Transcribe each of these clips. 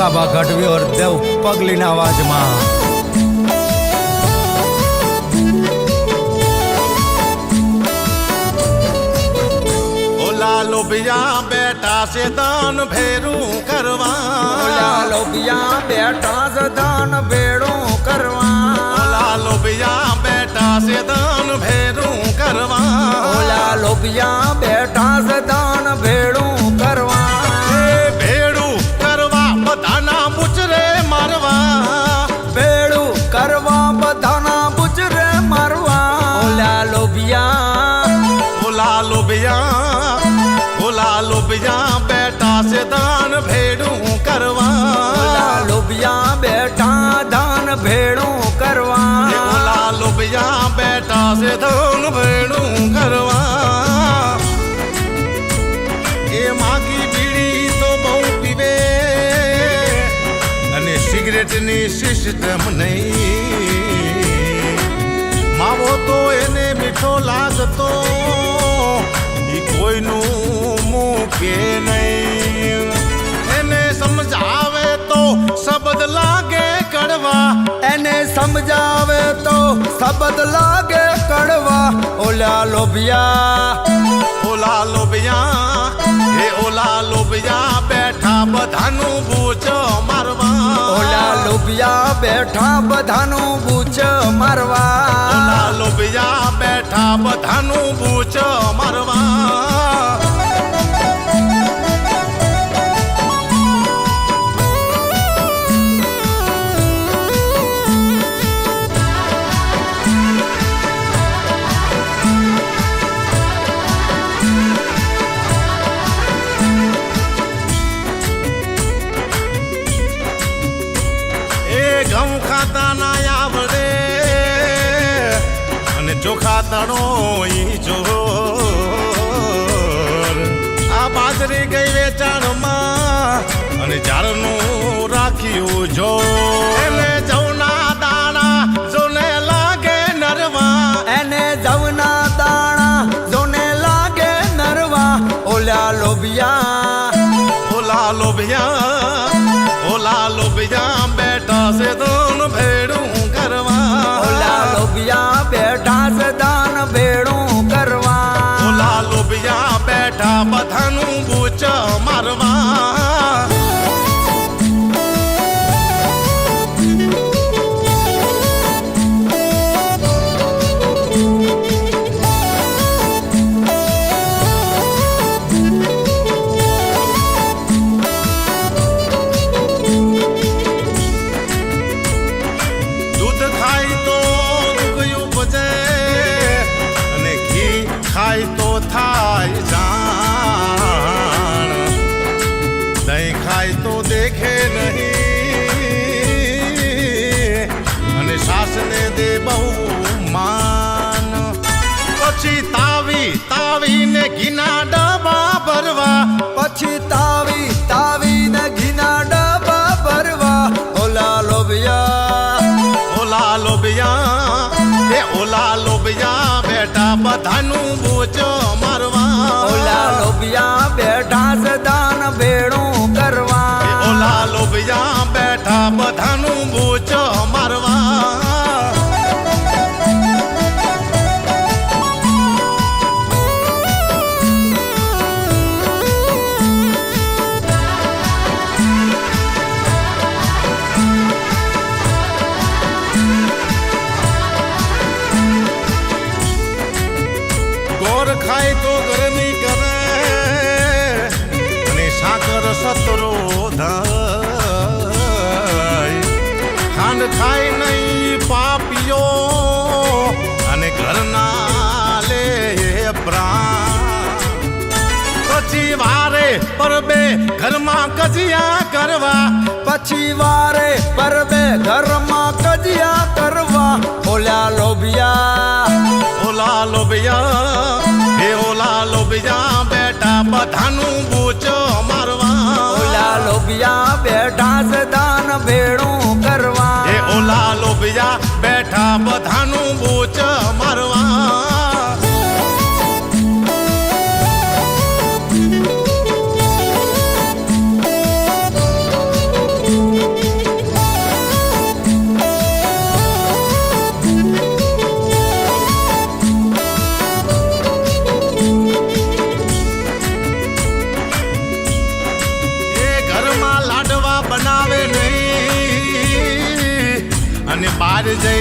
ભૂખાબા ગઢવી ઓર દેવ પગલીના અવાજમાં लोबिया बेटा से दान भेरू करवा लोबिया बेटा से दान भेड़ू करवा लोबिया बेटा से दान भेरू करवा लोबिया बेटा से दान भेड़ू करवा भेड़ू करवा बधाना बुचरे मारवा भेड़ू करवा बधाना बुचरे मारवा लोबिया लोबिया बेटा से दान भेड़ू करवा लोबिया बेटा दान भेड़ू करवा लोबिया बेटा से दान भेड़ू करवा ए मागी बीड़ी तो बहु पीवे अने सिगरेट ની સિસ્ટમ નહીં માવો તો એને મીઠો લાગતો કોઈનું મૂકે નહીં એને સમજાવે તો શબ્દ લાગે કડવા એને સમજાવે તો શબ્દ લાગે કડવા ઓલા લોબિયા બેઠા બધાનું બૂચ મારવા લોબિયા બેઠા બધાનું બૂચ મારવા લોબિયા બેઠા બધાનું બૂચ મારવા ઘઉં ખાતા ના આવડે અને ચોખા તણો ઈ જોર આ બાજરી ગઈ વેચાણમાં અને ઝાડનું રાખ્યું જો એને જવના દાણા જોને લાગે નરવા એને જવના દાણા જોને લાગે નરવા લોબિયા બેટા સે દાન ભેડું કરવા લોબિયા બેઠા સે દાન ભેડું કરવા લોબિયા બેઠા બધાનું બૂચ મારવા ખાય તો થાય જાણ દહીં ખાય તો દેખે નહીં અને સાસને દે બહુ માન પછી તાવીને ઘીના ડબ્બા ભરવા પછી તાવીને ઘીના ડબ્બા ભરવા લોબિયા બેટા બધાનું બૂચ મારવા લોબિયા બેઠા સે દાન ભેડું કરવા લોબિયા બેઠા બધાનું બૂચ મારવા ખાય તો ગરમી કરે અને સાકર સતરો થાય ખાંડ ખાય નહીં પાપીઓ અને ઘરના લે પ્રાણ પછી વારે પરબે ઘરમાં કજિયા કરવા પછી વારે પરબે ઘરમાં કજિયા કરવા લોબિયા બેટા બધાનું બૂચ મારવા લોબિયા બેઠા સે દાન ભેડું કરવા લોબિયા બેઠા બધાનું બૂચ મારવા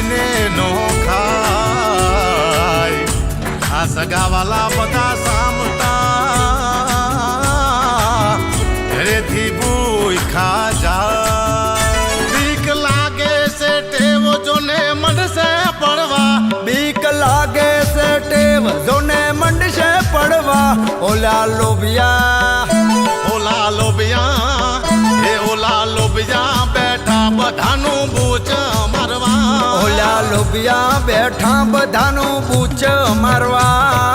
કોઈને નો ખાય આ સગાવાલા બધા સામટા ઘરેથી ભૂખા જાય બીક લાગે છે ટેવ જોને મનસે પડવા બીક લાગે છે ટેવ જોને મંડશે પડવા ઓલા લોભિયા બેઠા બધાનું બૂચ મારવા ઓલા લોભિયા બેઠા બધાનું બૂચ મારવા